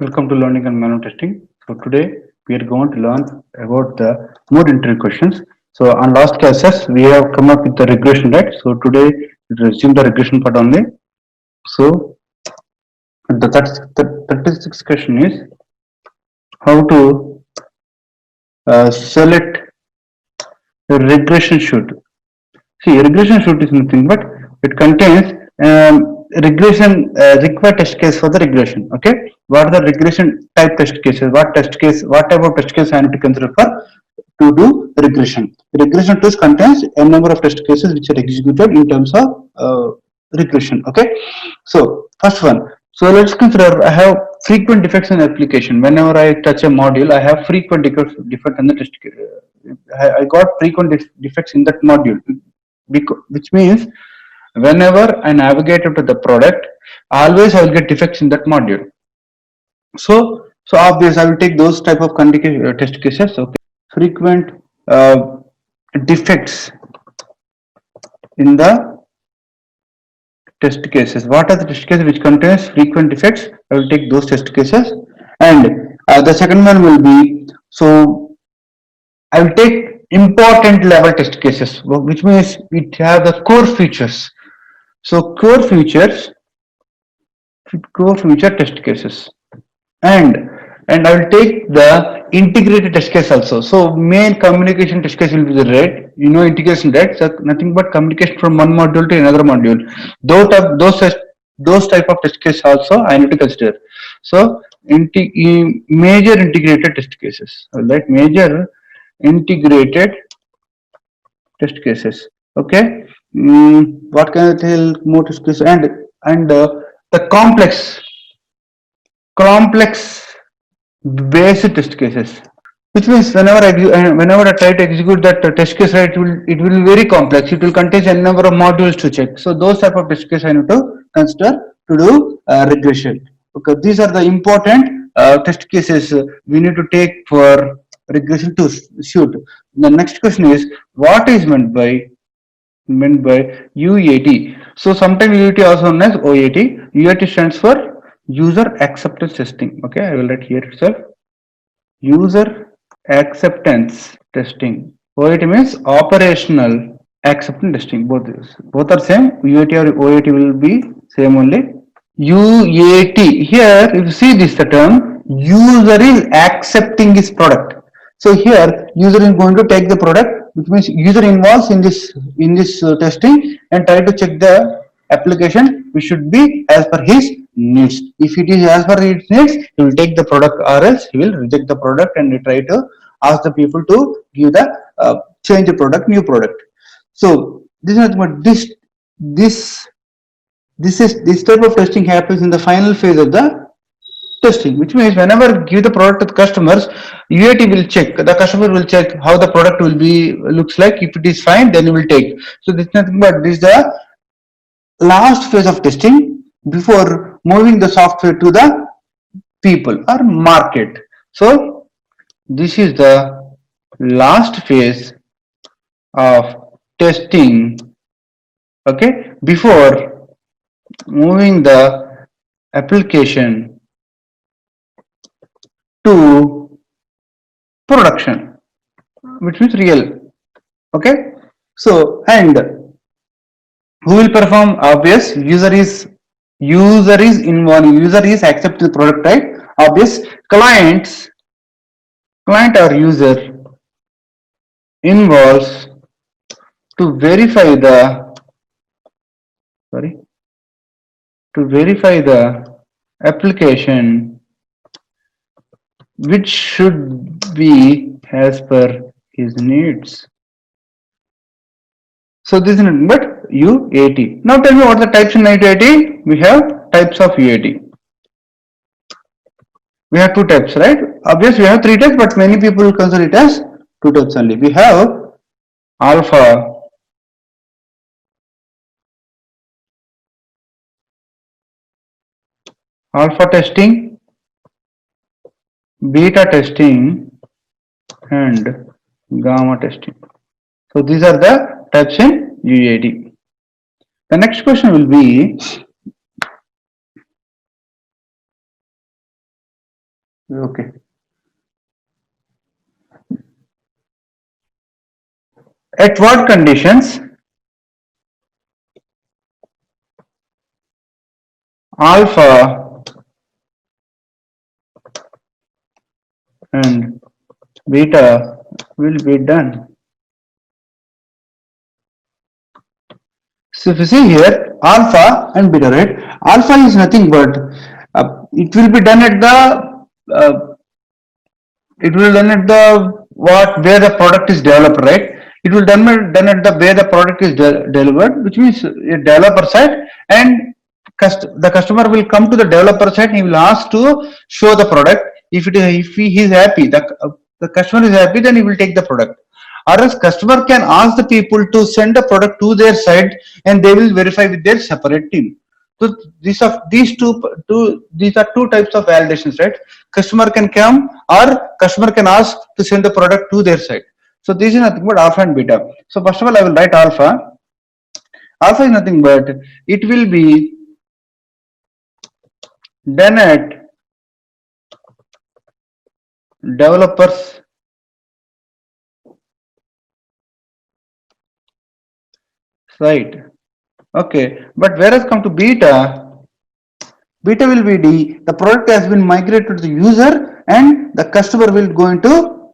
Welcome to Learning and Manual Testing. So today we are going to learn about the more interview questions. So on last classes we have come up with the regression, right? So today we resume the regression part only. So the 36th question is how to select a regression shoot. See, regression shoot is nothing but it contains regression required test case for the regression. Okay, what are the regression type test cases? What type of test case I need to consider for to do regression? Regression tools contains a number of test cases which are executed in terms of regression. Okay, so first one. So let's consider I have frequent defects in application. Whenever I touch a module, I have frequent defect in the test case. I got frequent defects in that module which means whenever I navigate to the product, always I will get defects in that module. So obvious I will take those type of test cases. Okay, frequent defects in the test cases. What are the test cases which contains frequent defects? I will take those test cases, and the second one will be so I will take important level test cases, which means it have the core features. So core feature test cases, and I will take the integrated test case also. So main communication test case will be the red. You know integration, right? So nothing but communication from one module to another module. Those type of test case also I need to consider. So major integrated test cases. All right, major integrated test cases. Okay, what can I tell more test cases and the complex based test cases, which means whenever I try to execute that test case, right, it will be very complex. It will contain a number of modules to check. So those type of test case I need to consider to do regression. Okay, these are the important test cases we need to take for regression to shoot. The next question is what is meant by UAT. So sometimes UAT also known as OAT. UAT stands for user acceptance testing. Okay, I will write here itself. User acceptance testing. OAT means operational acceptance testing. Both are same. UAT or OAT will be same only. UAT. Here, if you see this term, user is accepting his product. So here, user is going to take the product, which means user involves in this testing and try to check the application which should be as per his needs. If it is as per his needs, he will take the product, or else he will reject the product and try to ask the people to give the change the product, new product. So this is what this type of testing happens in the final phase of the testing, which means whenever give the product to the customers, UAT will check, the customer will check how the product will be looks like. If it is fine, then he will take. So this is nothing but this is the last phase of testing before moving the software to the people or market. So this is the last phase of testing, okay, before moving the application to production, which means real. Okay, so and who will perform? Obvious, user is involved, user is accepting the product, right? Obvious, client or user involves to verify the sorry to verify the application which should be as per his needs. So this is nothing but UAT. Now tell me what are the types in UAT? We have types of UAT. We have two types, right? Obviously we have three types, but many people consider it as two types only. We have alpha testing, beta testing, and gamma testing. So these are the types in UAT. The next question will be Okay. At what conditions alpha and beta will be done? So if you see here, alpha and beta, right? Alpha is nothing but it will be done at the it will done at the what where the product is developed, right? It will done at the where the product is delivered, which means a developer side, and the customer will come to the developer side. He will ask to show the product. If he is happy, the customer is happy, then he will take the product. Or else customer can ask the people to send the product to their site, and they will verify with their separate team. So these are two types of validations, right? Customer can come or customer can ask to send the product to their site. So this is nothing but alpha and beta. So first of all, I will write alpha. Alpha is nothing but it will be done at developers site. Okay, but whereas come to beta, beta will be the product has been migrated to the user and the customer will going to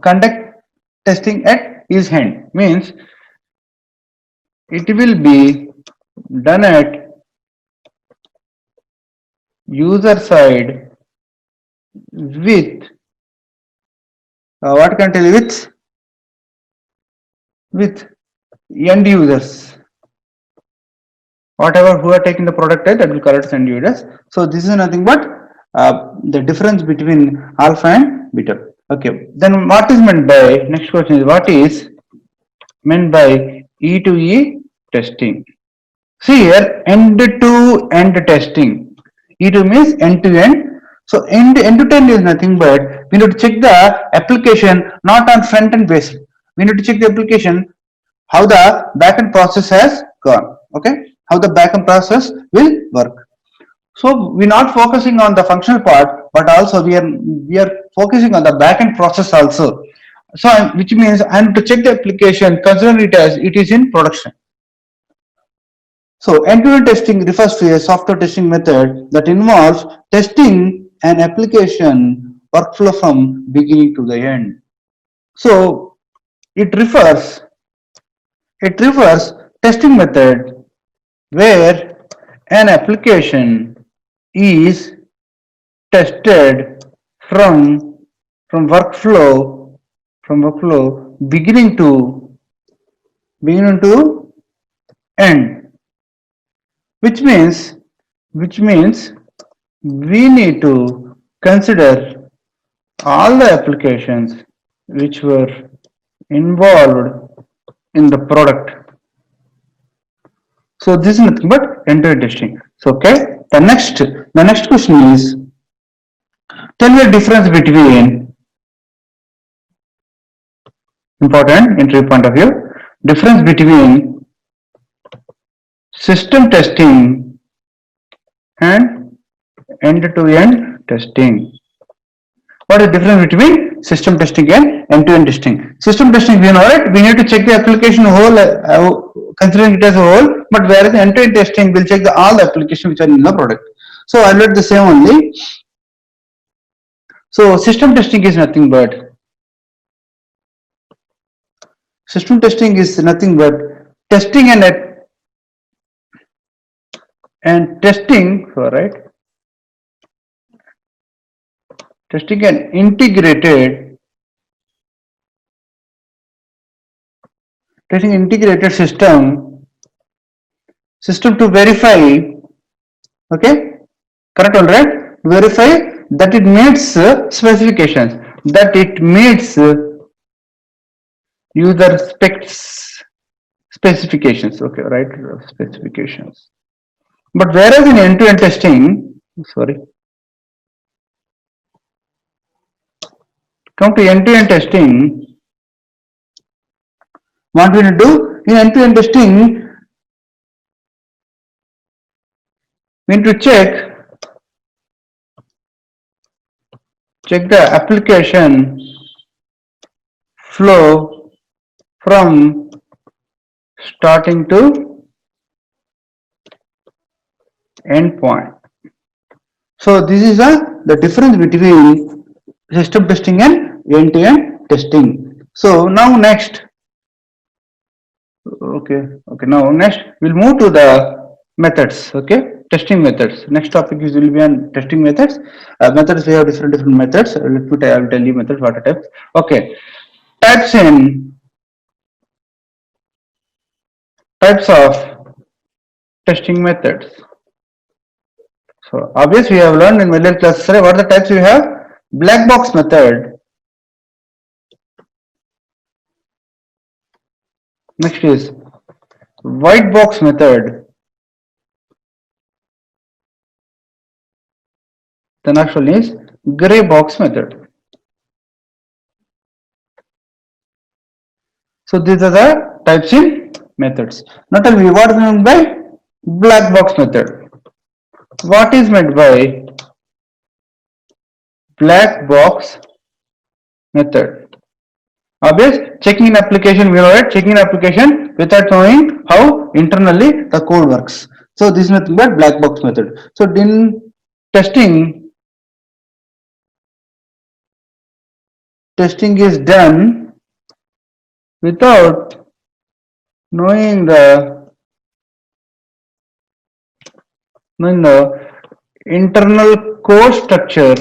conduct testing at his hand. Means it will be done at user side with what can I tell you with end users, whatever who are taking the product type, that will correct end users. So this is nothing but the difference between alpha and beta. Okay, then what is meant by, next question is what is meant by E to E testing? See here, end to end testing. E2 means end to end. So end to end is nothing but we need to check the application not on front end basis. We need to check the application how the backend process has gone. Okay, how the backend process will work. So we're not focusing on the functional part, but also we are focusing on the backend process also. So which means I need to check the application, consider it as it is in production. So end-to-end testing refers to a software testing method that involves testing an application workflow from beginning to the end. So it refers testing method where an application is tested from from workflow from workflow beginning to end, which means we need to consider all the applications which were involved in the product. So this is nothing but end-to-end testing. So okay, the next question is, tell me the difference between, important interview point of view, difference between system testing and end-to-end testing. What is the difference between system testing and end-to-end testing? System testing, we know it, we need to check the application whole, considering it as a whole, but whereas end-to-end testing will check all the applications which are in the product. So I learned the same only. So system testing is nothing but testing and testing, so right, testing an integrated system to verify, okay, correct, all right, verify that it meets specifications, that it meets user specifications, okay, right, specifications. But whereas in end-to-end testing, sorry, come to end-to-end testing, what we need to do in end-to-end testing, we need to check check the application flow from starting to end point. So this is the difference between system testing and end-to-end testing. So now next, now next we'll move to the methods. Testing methods. Next topic is will be on testing methods. Methods, we have different methods. I will tell you methods, what are types. Types in types of testing methods. So obviously we have learned in middle class. What are the types we have? Black box method. Next is white box method. The next one is gray box method. So these are the types in methods. Now tell me what is meant by black box method. What is meant by black box method? Obvious, checking in application, we know it, checking in application without knowing how internally the code works. So this is nothing but black box method. So in testing is done without knowing the internal code structure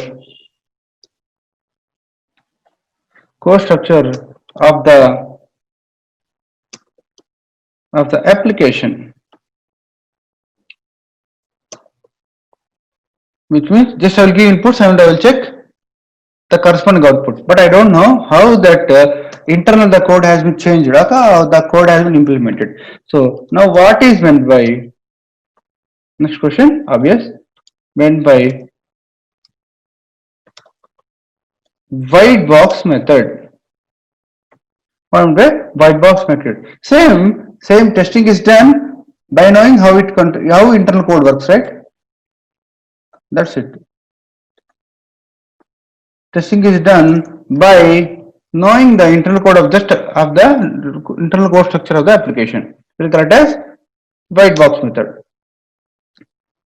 of the application, which means just I will give inputs and I will check the corresponding output, but I don't know how that internal the code has been changed, how the code has been implemented. So now what is meant by, next question, obvious, meant by white box method. What meant by white box method? Same testing is done by knowing how internal code works, right? That's it. Testing is done by knowing the internal code of the internal code structure of the application. We'll call it as white box method.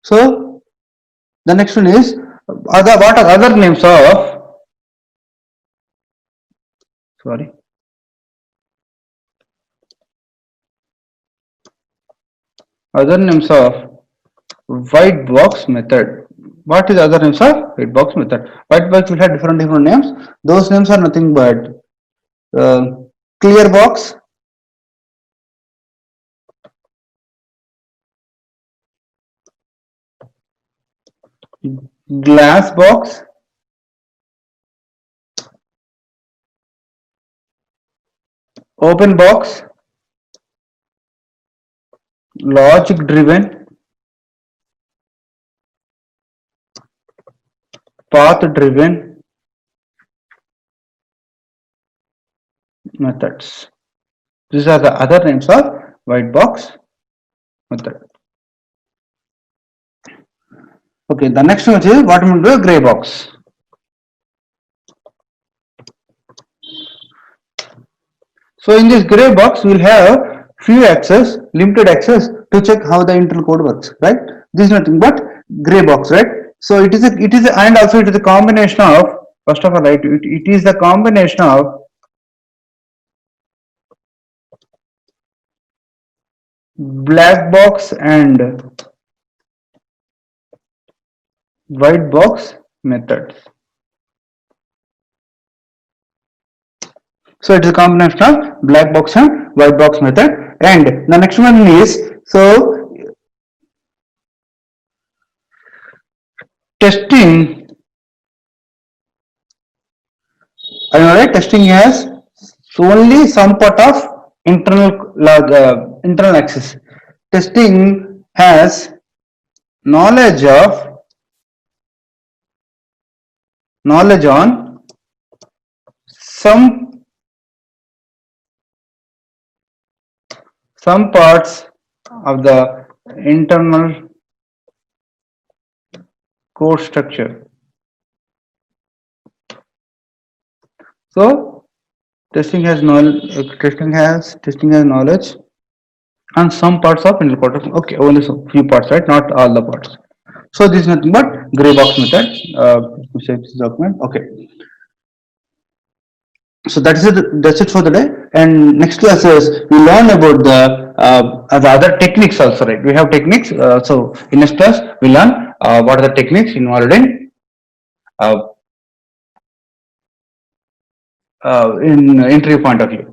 So the next one is what are other names of other names of white box method. What is other names of white box method? White box will have different names. Those names are nothing but clear box, glass box, open box, logic driven, path driven methods. These are the other names of white box method. Okay, the next one is what we do, gray box. So in this gray box, we'll have limited access to check how the internal code works, right? This is nothing but gray box, right? So it is and also it is a combination of, first of all, right? It is the combination of black box and white box methods. So it is a combination of black box and white box method. And the next one is, so testing, I know, right? Testing has only some part of internal access. Testing has knowledge on some parts of the internal code structure. So testing has knowledge on some parts of inner cortex. Okay, only so few parts, right? Not all the parts. So this is nothing but gray box method. Let me save this document. Okay. So that is it. That's it for the day. And next class is we learn about the other techniques also, right? We have techniques. So in next class we learn what are the techniques involved uh, in interview point of view.